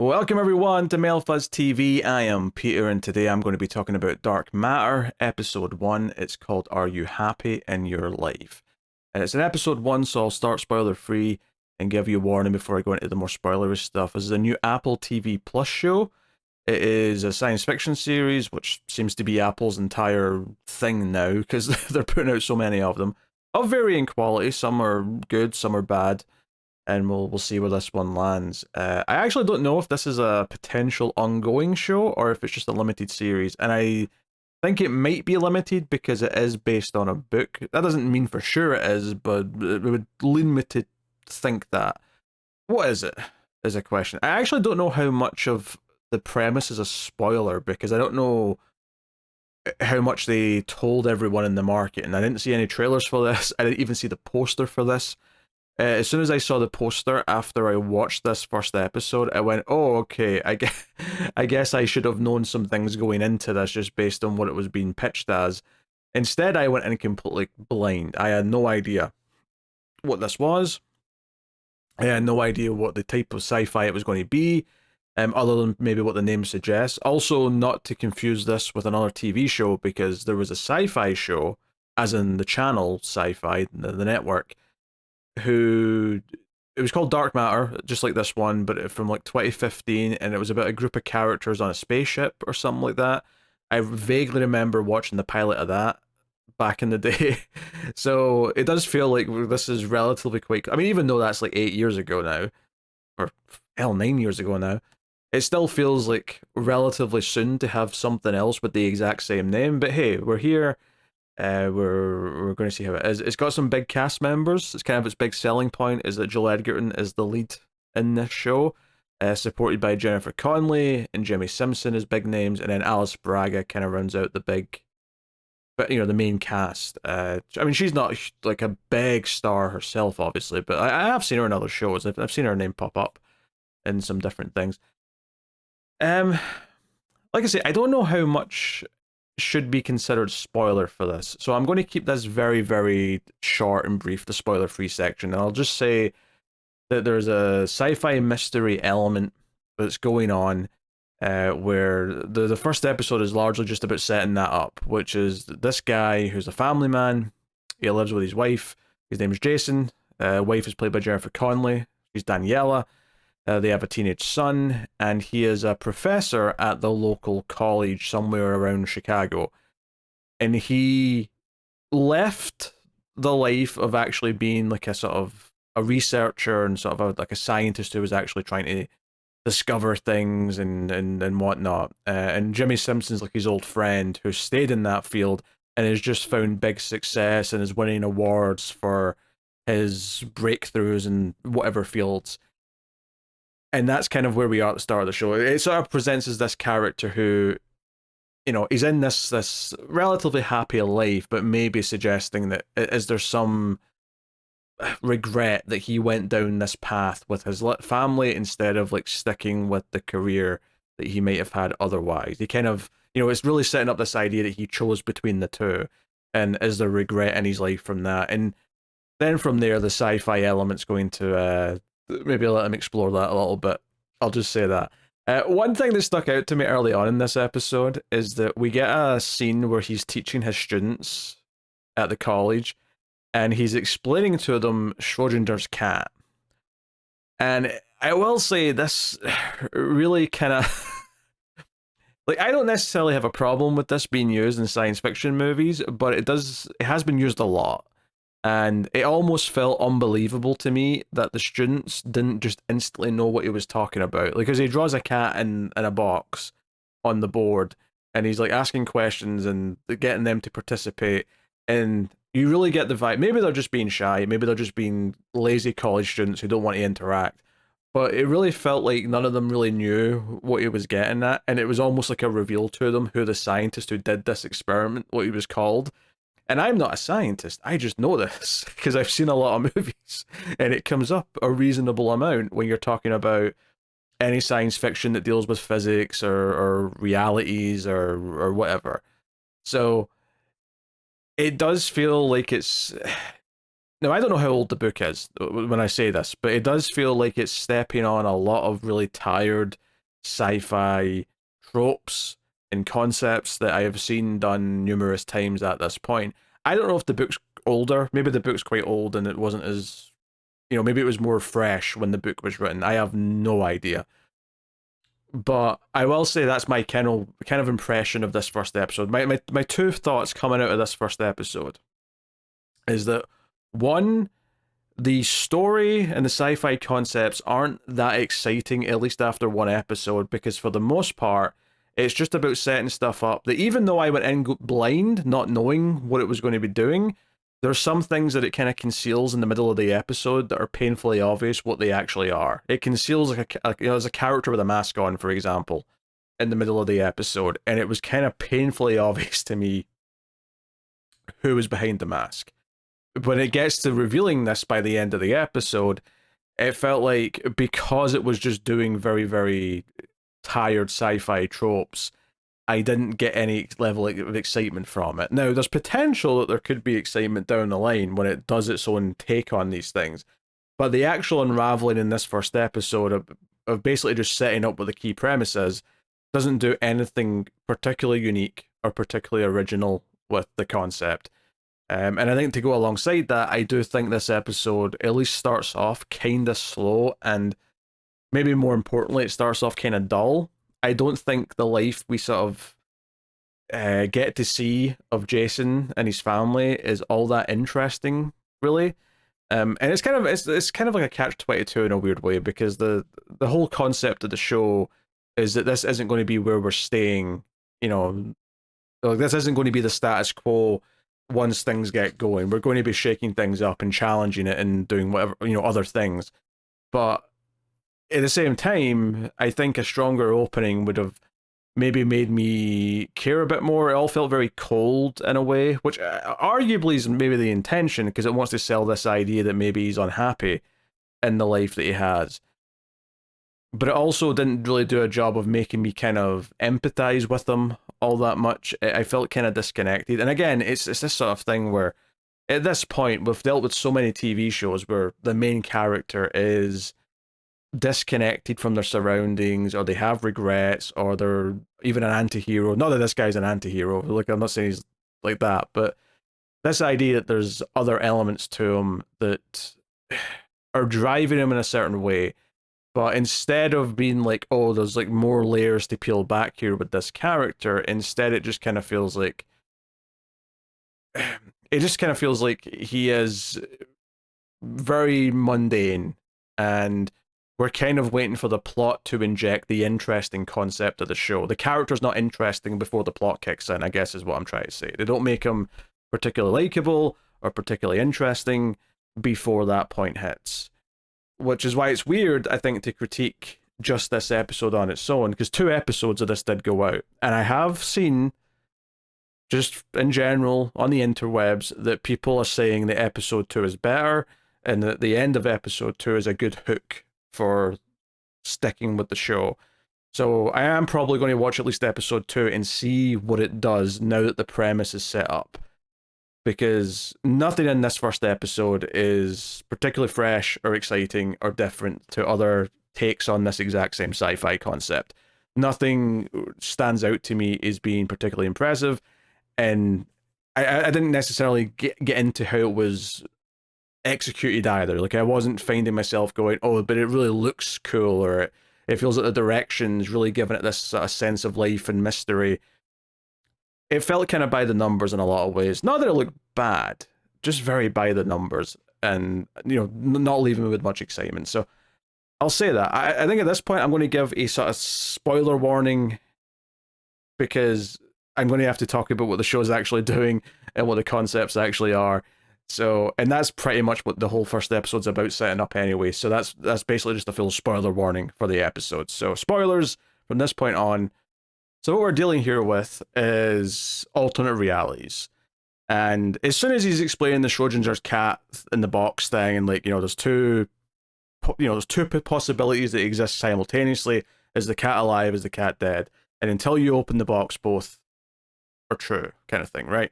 Welcome everyone to Melfuzz TV. I am Peter and today I'm going to be talking about Dark Matter, episode 1. It's called Are You Happy in Your Life? And it's an episode 1, so I'll start spoiler free and give you a warning before I go into the more spoilery stuff. This is a new Apple TV Plus show. It is a science fiction series, which seems to be Apple's entire thing now because they're putting out so many of them. Of varying quality, some are good, some are bad, and we'll see where this one lands. I actually don't know if this is a potential ongoing show or if it's just a limited series, and I think it might be limited because it is based on a book. That doesn't mean for sure it is, but it would lean me to think that. What is it? Is a question. I actually don't know how much of the premise is a spoiler because I don't know how much they told everyone in the market, and I didn't see any trailers for this. I didn't even see the poster for this. As soon as I saw the poster after I watched this first episode, I went, "Oh, okay. I guess I should have known some things going into this just based on what it was being pitched as." Instead, I went in completely blind. I had no idea what this was. I had no idea what the type of sci-fi it was going to be, other than maybe what the name suggests. Also, not to confuse this with another TV show, because there was a sci-fi show, as in the channel Sci-Fi, the network, who it was called Dark Matter, just like this one, but from like 2015, and it was about a group of characters on a spaceship or something like that. I vaguely remember watching the pilot of that back in the day. So it does feel like this is relatively quick. I mean, even though that's like 8 years ago now, or hell, 9 years ago now, it still feels like relatively soon to have something else with the exact same name. But hey, we're here. We're going to see how it is. It's got some big cast members. It's kind of its big selling point is that Joel Edgerton is the lead in this show, supported by Jennifer Connelly and Jimmi Simpson as big names, and then Alice Braga kind of rounds out the big, but the main cast. I mean, she's not like a big star herself, obviously, but I have seen her in other shows. I've seen her name pop up in some different things. Um, like I say, I don't know how much should be considered spoiler for this, so I'm going to keep this very, very short and brief, the spoiler-free section, and I'll just say that there's a sci-fi mystery element that's going on, where the first episode is largely just about setting that up, which is this guy who's a family man. He lives with his wife. His name is Jason. Wife is played by Jennifer Connelly. She's Daniela. They have a teenage son, and he is a professor at the local college somewhere around Chicago. And he left the life of actually being like a sort of a researcher and sort of like a scientist who was actually trying to discover things and whatnot. And Jimmi Simpson's like his old friend who stayed in that field and has just found big success and is winning awards for his breakthroughs in whatever fields. And that's kind of where we are at the start of the show. It sort of presents as this character who, he's in this relatively happy life, but maybe suggesting that is there some regret that he went down this path with his family instead of like sticking with the career that he might have had otherwise. He kind of, it's really setting up this idea that he chose between the two, and is there regret in his life from that? And then from there, the sci-fi element's going to maybe let him explore that a little bit. I'll just say that. One thing that stuck out to me early on in this episode is that we get a scene where he's teaching his students at the college, and he's explaining to them Schrodinger's cat. And I will say this really kind of like, I don't necessarily have a problem with this being used in science fiction movies, but it has been used a lot. And it almost felt unbelievable to me that the students didn't just instantly know what he was talking about. Like, because he draws a cat in a box on the board, and he's like asking questions and getting them to participate. And you really get the vibe. Maybe they're just being shy. Maybe they're just being lazy college students who don't want to interact. But it really felt like none of them really knew what he was getting at. And it was almost like a reveal to them who the scientist who did this experiment, what he was called. And I'm not a scientist. I just know this because I've seen a lot of movies, and it comes up a reasonable amount when you're talking about any science fiction that deals with physics or realities or whatever. So it does feel like it's. Now, I don't know how old the book is when I say this, but it does feel like it's stepping on a lot of really tired sci-fi tropes and concepts that I have seen done numerous times at this point. I don't know if the book's older. Maybe the book's quite old and it wasn't as, maybe it was more fresh when the book was written. I have no idea. But I will say that's my kind of impression of this first episode. My two thoughts coming out of this first episode is that, one, the story and the sci-fi concepts aren't that exciting, at least after one episode, because for the most part, it's just about setting stuff up that, even though I went in blind, not knowing what it was going to be doing, there's some things that it kind of conceals in the middle of the episode that are painfully obvious what they actually are. It conceals there's a character with a mask on, for example, in the middle of the episode, and it was kind of painfully obvious to me who was behind the mask. When it gets to revealing this by the end of the episode, it felt like, because it was just doing very, very tired sci-fi tropes, I didn't get any level of excitement from it. Now, there's potential that there could be excitement down the line when it does its own take on these things. But the actual unraveling in this first episode of basically just setting up what the key premise is doesn't do anything particularly unique or particularly original with the concept. And I think to go alongside that, I do think this episode at least starts off kind of slow, and maybe more importantly, it starts off kind of dull. I don't think the life we sort of get to see of Jason and his family is all that interesting, really. And it's kind of like a catch-22 in a weird way, because the whole concept of the show is that this isn't going to be where we're staying. Like, this isn't going to be the status quo once things get going. We're going to be shaking things up and challenging it and doing whatever, other things. But at the same time, I think a stronger opening would have maybe made me care a bit more. It all felt very cold in a way, which arguably is maybe the intention, because it wants to sell this idea that maybe he's unhappy in the life that he has. But it also didn't really do a job of making me kind of empathize with him all that much. I felt kind of disconnected. And again, it's this sort of thing where, at this point, we've dealt with so many TV shows where the main character is disconnected from their surroundings, or they have regrets, or they're even an anti-hero. Not that this guy's an anti-hero, like, I'm not saying he's like that, but this idea that there's other elements to him that are driving him in a certain way. But instead of being like, oh, there's like more layers to peel back here with this character, instead it just kind of feels like he is very mundane, and we're kind of waiting for the plot to inject the interesting concept of the show. The character's not interesting before the plot kicks in, I guess is what I'm trying to say. They don't make him particularly likable or particularly interesting before that point hits. Which is why it's weird, I think, to critique just this episode on its own, because 2 episodes of this did go out. And I have seen, just in general, on the interwebs, that people are saying that episode 2 is better, and that the end of episode 2 is a good hook for sticking with the show. So I am probably going to watch at least episode 2 and see what it does now that the premise is set up. Because nothing in this first episode is particularly fresh or exciting or different to other takes on this exact same sci-fi concept. Nothing stands out to me as being particularly impressive, and I didn't necessarily get into how it was executed either. Like, I wasn't finding myself going, oh, but it really looks cool, or it feels like the direction's really giving it this sort of sense of life and mystery. It felt kind of by the numbers in a lot of ways. Not that it looked bad, just very by the numbers, and not leaving me with much excitement. So I'll say that. I think at this point I'm going to give a sort of spoiler warning, because I'm going to have to talk about what the show's actually doing and what the concepts actually are. So, and that's pretty much what the whole first episode's about setting up anyway. So that's basically just a full spoiler warning for the episode. So spoilers from this point on. So what we're dealing here with is alternate realities. And as soon as he's explaining the Schrodinger's cat in the box thing, and like, there's two possibilities that exist simultaneously. Is the cat alive? Is the cat dead? And until you open the box, both are true, kind of thing, right?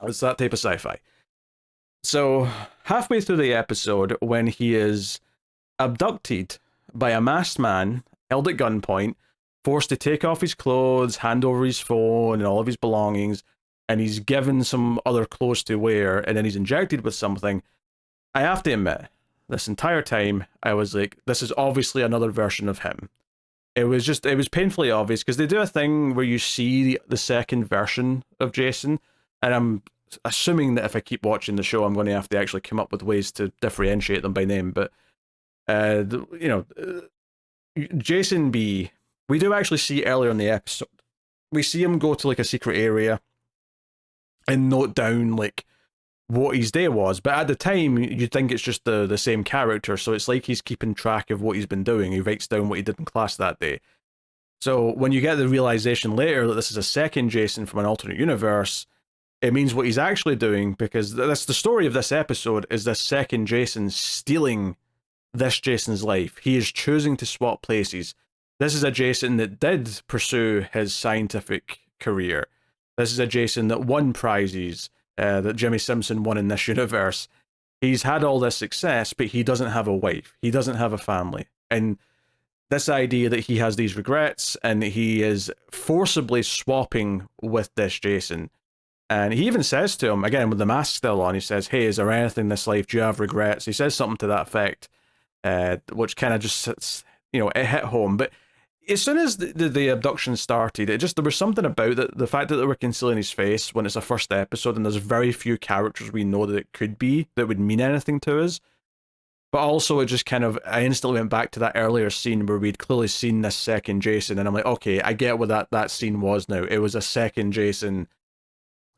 It's that type of sci-fi. So halfway through the episode, when he is abducted by a masked man held at gunpoint, forced to take off his clothes, hand over his phone and all of his belongings, and he's given some other clothes to wear, and then he's injected with something. I have to admit, this entire time, I was like, this is obviously another version of him. It was painfully obvious, because they do a thing where you see the second version of Jason, and I'm assuming that if I keep watching the show, I'm going to have to actually come up with ways to differentiate them by name. But, Jason B, we do actually see earlier in the episode, we see him go to like a secret area and note down like what his day was, but at the time you'd think it's just the same character, so it's like he's keeping track of what he's been doing. He writes down what he did in class that day. So when you get the realization later that this is a second Jason from an alternate universe, it means what he's actually doing, because that's the story of this episode, is this second Jason stealing this Jason's life. He is choosing to swap places. This is a Jason that did pursue his scientific career. This is a Jason that won prizes, that Jimmi Simpson won in this universe. He's had all this success, but he doesn't have a wife. He doesn't have a family. And this idea that he has these regrets, and he is forcibly swapping with this Jason. And he even says to him, again, with the mask still on, he says, hey, is there anything in this life? Do you have regrets? He says something to that effect, which kind of just sits, it hit home. But as soon as the abduction started, there was something about the fact that they were concealing his face when it's a first episode, and there's very few characters we know that it could be that would mean anything to us. But also, it just I instantly went back to that earlier scene where we'd clearly seen this second Jason, and I'm like, okay, I get what that scene was now. It was a second Jason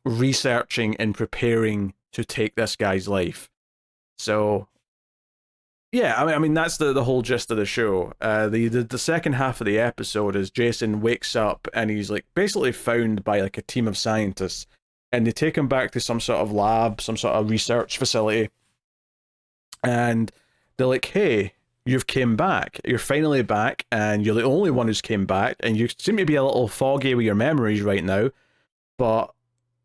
researching and preparing to take this guy's life. So yeah, I mean that's the whole gist of the show. The second half of the episode is Jason wakes up and he's like basically found by like a team of scientists, and they take him back to some sort of lab, some sort of research facility, and they're like, hey, you've came back. You're finally back, and you're the only one who's came back, and you seem to be a little foggy with your memories right now, but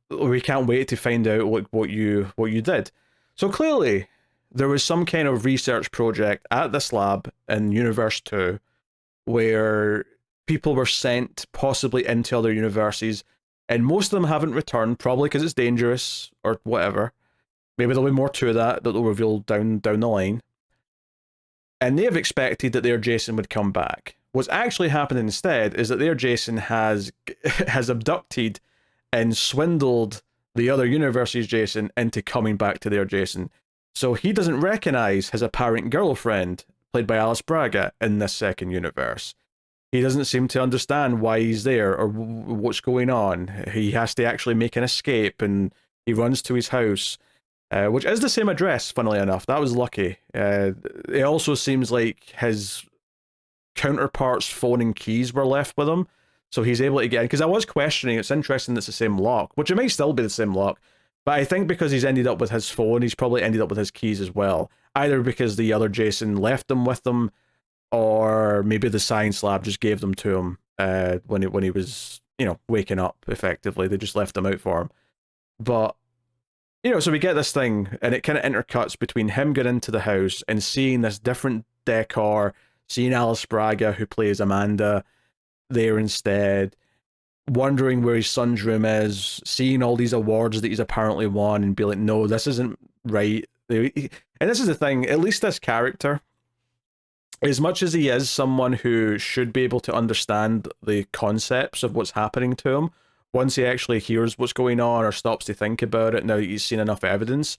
we can't wait to find out what you did. So clearly there was some kind of research project at this lab in Universe 2 where people were sent possibly into other universes, and most of them haven't returned, probably because it's dangerous or whatever. Maybe there'll be more to that they'll reveal down the line. And they've expected that their Jason would come back. What's actually happened instead is that their Jason has abducted and swindled the other universe's Jason into coming back to their Jason. So he doesn't recognize his apparent girlfriend, played by Alice Braga, in this second universe. He doesn't seem to understand why he's there or what's going on. He has to actually make an escape, and he runs to his house, which is the same address, funnily enough. That was lucky. It also seems like his counterpart's phone and keys were left with him, so he's able to get in. Because I was questioning, it's interesting that it's the same lock, which it may still be the same lock, but I think because he's ended up with his phone, he's probably ended up with his keys as well. Either because the other Jason left them with them, or maybe the science lab just gave them to him when he was, waking up, effectively. They just left them out for him. But, so we get this thing, and it kind of intercuts between him getting into the house and seeing this different decor, seeing Alice Braga, who plays Amanda, there instead, wondering where his son's room is, seeing all these awards that he's apparently won, and be like, no, this isn't right. And this is the thing, at least this character, as much as he is someone who should be able to understand the concepts of what's happening to him, once he actually hears what's going on or stops to think about it now that he's seen enough evidence,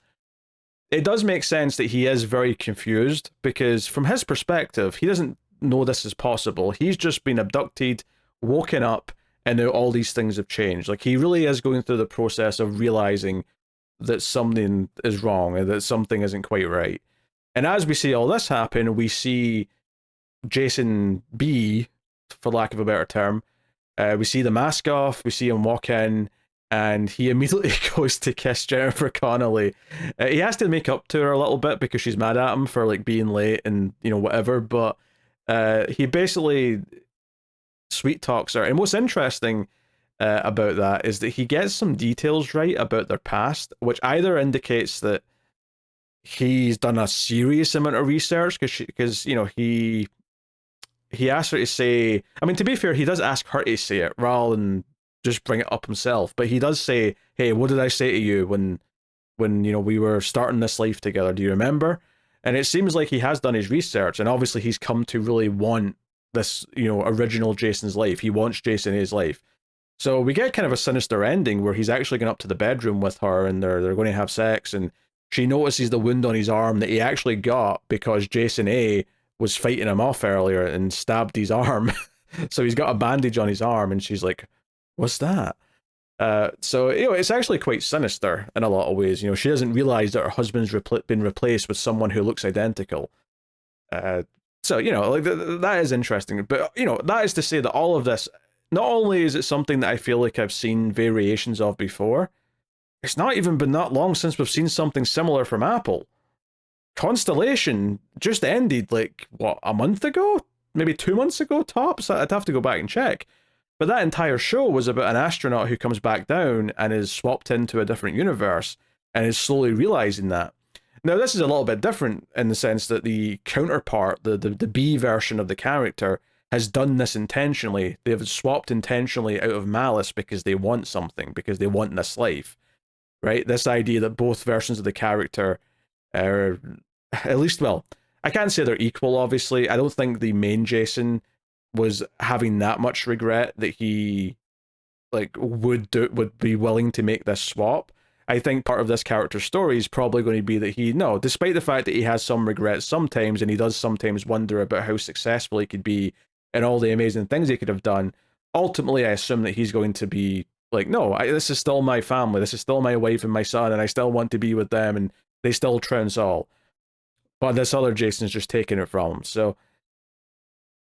it does make sense that he is very confused, because from his perspective, he doesn't know this is possible. He's just been abducted, woken up, and now all these things have changed. Like, he really is going through the process of realizing that something is wrong and that something isn't quite right. And as we see all this happen, we see Jason B, for lack of a better term, we see the mask off, we see him walk in, and he immediately goes to kiss Jennifer Connelly. He has to make up to her a little bit because she's mad at him for like being late and whatever, but he basically sweet talks her. And what's interesting about that is that he gets some details right about their past, which either indicates that he's done a serious amount of research, because he he asks her to say, I mean, to be fair, he does ask her to say it rather than just bring it up himself, but he does say, hey, what did I say to you when we were starting this life together? Do you remember? And it seems like he has done his research, and obviously he's come to really want this, original Jason's life. He wants Jason in his life. So we get kind of a sinister ending where he's actually going up to the bedroom with her, and they're going to have sex, and she notices the wound on his arm that he actually got because Jason A was fighting him off earlier and stabbed his arm. So he's got a bandage on his arm, and she's like, what's that? So it's actually quite sinister in a lot of ways. She doesn't realize that her husband's been replaced with someone who looks identical. So like that is interesting. But that is to say that all of this, not only is it something that I feel like I've seen variations of before, it's not even been that long since we've seen something similar from Apple. Constellation just ended like a month ago, maybe 2 months ago tops. I'd have to go back and check. But that entire show was about an astronaut who comes back down and is swapped into a different universe and is slowly realizing that. Now, this is a little bit different in the sense that the counterpart, the B version of the character, has done this intentionally. They've swapped intentionally out of malice because they want something, because they want this life, right? This idea that both versions of the character are, at least, well, I can't say they're equal, obviously. I don't think the main Jason was having that much regret that he would be willing to make this swap. I think part of this character's story is probably going to be that despite the fact that he has some regrets sometimes, and he does sometimes wonder about how successful he could be and all the amazing things he could have done, ultimately I assume that he's going to be like, no, this is still my family, this is still my wife and my son, and I still want to be with them, and they still trounce all. But this other Jason's just taking it from him. So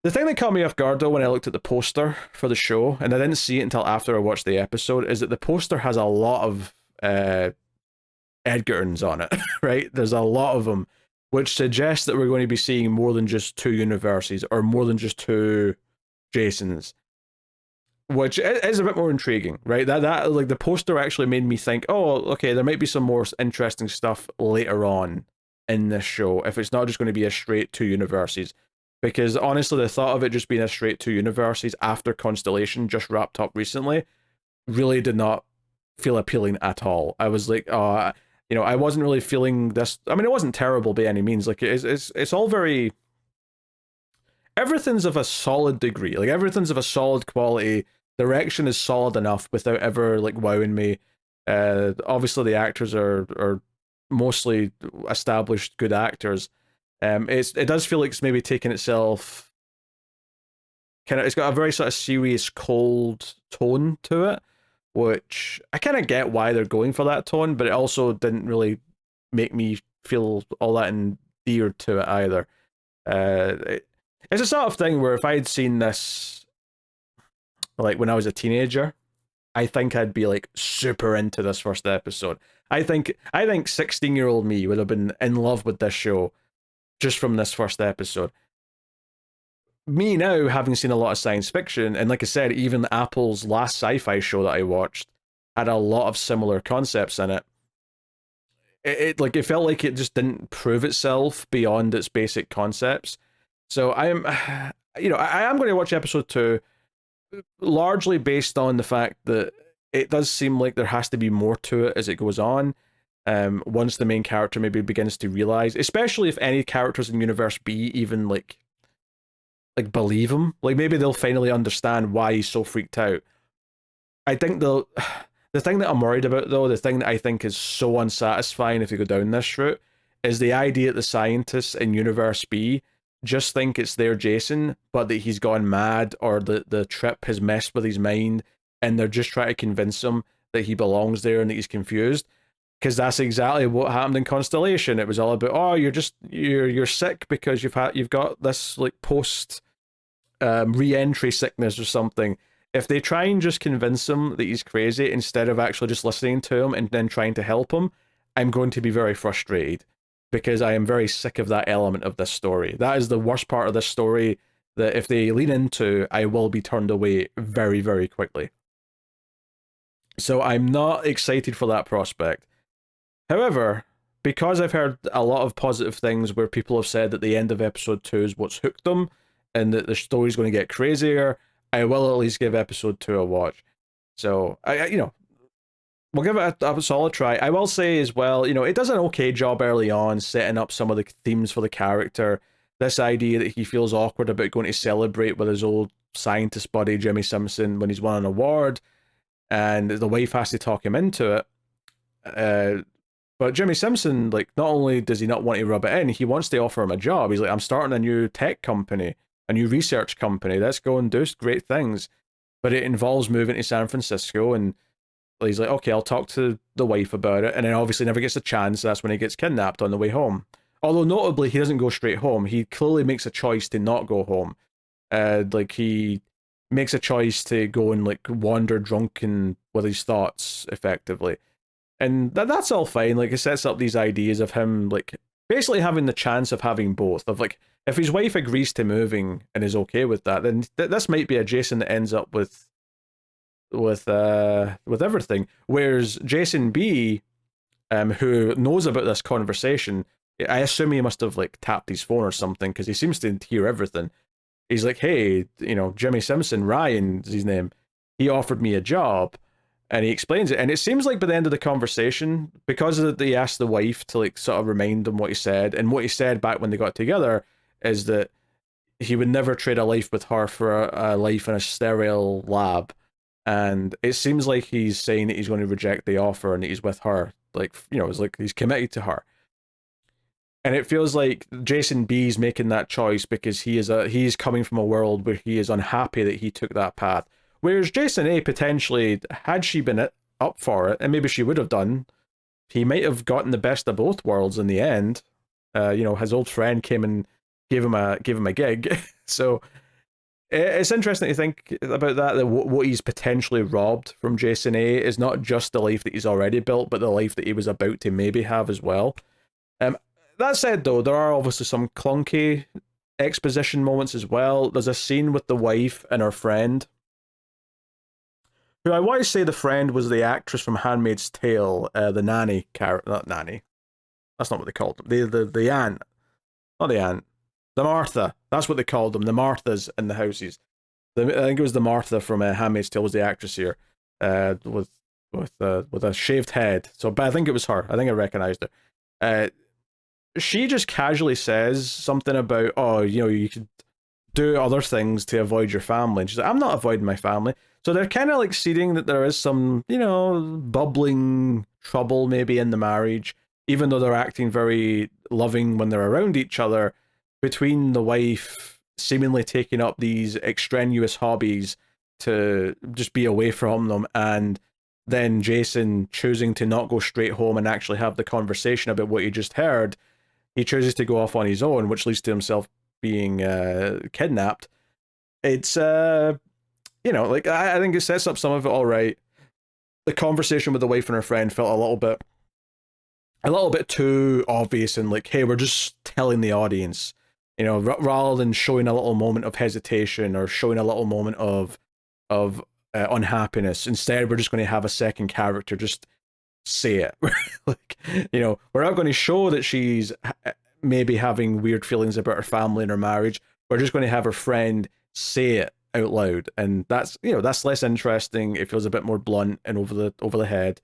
the thing that caught me off guard, though, when I looked at the poster for the show, and I didn't see it until after I watched the episode, is that the poster has a lot of Edgertons on it, right? There's a lot of them, which suggests that we're going to be seeing more than just two universes, or more than just two Jasons, which is a bit more intriguing, right? That like the poster actually made me think, oh, okay, there might be some more interesting stuff later on in this show, if it's not just going to be a straight two universes. Because honestly, the thought of it just being a straight two universes after Constellation just wrapped up recently really did not feel appealing at all. I was like, I wasn't really feeling this. I mean, it wasn't terrible by any means. Like, it's all very. Everything's of a solid degree. Like, everything's of a solid quality. Direction is solid enough without ever like wowing me. Obviously, the actors are mostly established good actors. It does feel like it's maybe taking itself it's got a very sort of serious, cold tone to it, which I kind of get why they're going for that tone, but it also didn't really make me feel all that endeared to it either. It's a sort of thing where if I had seen this like when I was a teenager, I think I'd be like super into this first episode. I think 16-year-old me would have been in love with this show just from this first episode. Me now, having seen a lot of science fiction, and like I said, even Apple's last sci-fi show that I watched had a lot of similar concepts in it. It felt like it just didn't prove itself beyond its basic concepts. So I am going to watch episode 2, largely based on the fact that it does seem like there has to be more to it as it goes on. Once the main character maybe begins to realize, especially if any characters in Universe B even like believe him, like maybe they'll finally understand why he's so freaked out. I think the thing that I'm worried about, though, the thing that I think is so unsatisfying if you go down this route, is the idea that the scientists in Universe B just think it's their Jason, but that he's gone mad or the trip has messed with his mind, and they're just trying to convince him that he belongs there and that he's confused. Because that's exactly what happened in Constellation. It was all about, oh, you're sick because you've got this like post re-entry sickness or something. If they try and just convince him that he's crazy instead of actually just listening to him and then trying to help him, I'm going to be very frustrated, because I am very sick of that element of this story. That is the worst part of this story, that if they lean into, I will be turned away very, very quickly. So I'm not excited for that prospect. However, because I've heard a lot of positive things where people have said that the end of episode 2 is what's hooked them, and that the story's going to get crazier, I will at least give episode 2 a watch. So we'll give it a solid try. I will say as well, it does an okay job early on setting up some of the themes for the character. This idea that he feels awkward about going to celebrate with his old scientist buddy Jimmi Simpson when he's won an award, and the wife has to talk him into it. But Jimmi Simpson, like, not only does he not want to rub it in, he wants to offer him a job. He's like, I'm starting a new tech company, a new research company. Let's go and do great things. But it involves moving to San Francisco, and he's like, okay, I'll talk to the wife about it. And then obviously never gets a chance. That's when he gets kidnapped on the way home. Although notably, he doesn't go straight home. He clearly makes a choice to not go home. Like, he makes a choice to go and, like, wander drunken with his thoughts, effectively. And that's all fine. Like, it sets up these ideas of him, like, basically having the chance of having both. Of, like, if his wife agrees to moving and is okay with that, then this might be a Jason that ends up with everything. Whereas Jason B, who knows about this conversation, I assume he must have, like, tapped his phone or something, because he seems to hear everything. He's like, hey, Jimmi Simpson, Ryan's his name, he offered me a job. And he explains it, and it seems like by the end of the conversation, because he asked the wife to, like, sort of remind him what he said, and what he said back when they got together is that he would never trade a life with her for a life in a sterile lab. And it seems like he's saying that he's going to reject the offer and that he's with her. Like, it's like he's committed to her. And it feels like Jason B's making that choice because he's coming from a world where he is unhappy that he took that path. Whereas Jason A, potentially, had she been up for it, and maybe she would have done, he might have gotten the best of both worlds in the end. His old friend came and gave him a gig. So it's interesting to think about that what he's potentially robbed from Jason A is not just the life that he's already built, but the life that he was about to maybe have as well. That said, though, there are obviously some clunky exposition moments as well. There's a scene with the wife and her friend, who I want to say the friend was the actress from Handmaid's Tale, the nanny character. Not nanny. That's not what they called them. The aunt. Not the aunt. The Martha. That's what they called them. The Marthas in the houses. I think it was the Martha from Handmaid's Tale was the actress here, with a shaved head. But I think it was her. I think I recognized her. She just casually says something about, you could do other things to avoid your family. And she's like, I'm not avoiding my family. So they're kind of like seeding that there is some, bubbling trouble maybe in the marriage, even though they're acting very loving when they're around each other, between the wife seemingly taking up these extraneous hobbies to just be away from them, and then Jason choosing to not go straight home and actually have the conversation about what he just heard. He chooses to go off on his own, which leads to himself being kidnapped. It's I think it sets up some of it all right. The conversation with the wife and her friend felt a little bit too obvious, and like, hey, we're just telling the audience, rather than showing a little moment of hesitation or showing a little moment of unhappiness. Instead, we're just going to have a second character just say it. Like, we're not going to show that she's maybe having weird feelings about her family and her marriage. We're just going to have her friend say it out loud, and that's less interesting. It feels a bit more blunt and over the head.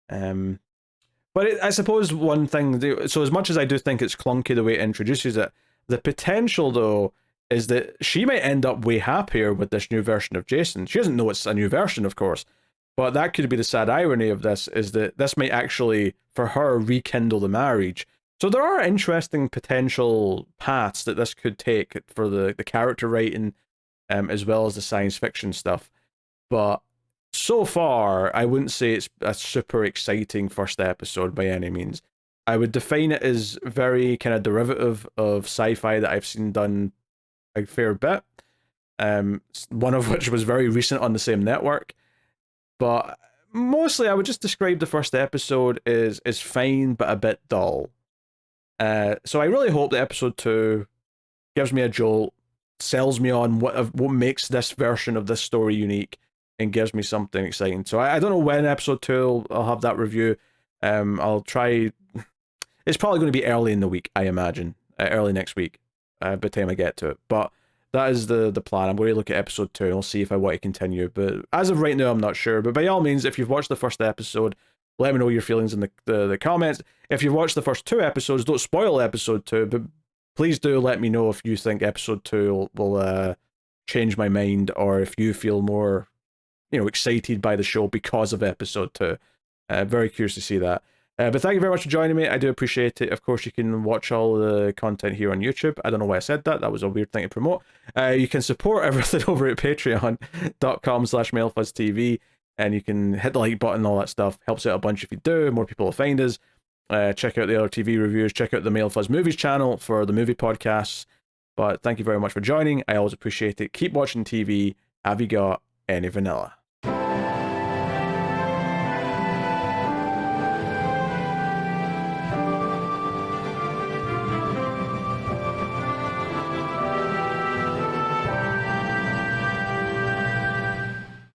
But I suppose one thing, so as much as I do think it's clunky the way it introduces it, the potential though is that she might end up way happier with this new version of Jason. She doesn't know it's a new version, of course, but that could be the sad irony of this, is that this might actually, for her, rekindle the marriage. So there are interesting potential paths that this could take for the character writing, as well as the science fiction stuff. But so far, I wouldn't say it's a super exciting first episode by any means. I would define it as very kind of derivative of sci-fi that I've seen done a fair bit. One of which was very recent on the same network. But mostly I would just describe the first episode as fine but a bit dull. So I really hope that episode 2 gives me a jolt, sells me on what makes this version of this story unique, and gives me something exciting. So I don't know when episode 2 I'll have that review. I'll try. It's probably going to be early in the week, I imagine, early next week, by the time I get to it. But that is the plan. I'm going to look at episode 2 and I'll see if I want to continue. But as of right now, I'm not sure. But by all means, if you've watched the first episode, let me know your feelings in the comments. If you've watched the first 2 episodes, don't spoil episode 2, but please do let me know if you think episode 2 will change my mind, or if you feel more, excited by the show because of episode 2. Very curious to see that. But thank you very much for joining me. I do appreciate it. Of course, you can watch all the content here on YouTube. I don't know why I said that. That was a weird thing to promote. You can support everything over at patreon.com/MailFuzzTV. And you can hit the like button, all that stuff. Helps out a bunch if you do. More people will find us. Check out the other TV reviews. Check out the Mail Fuzz Movies channel for the movie podcasts. But thank you very much for joining. I always appreciate it. Keep watching TV. Have you got any vanilla?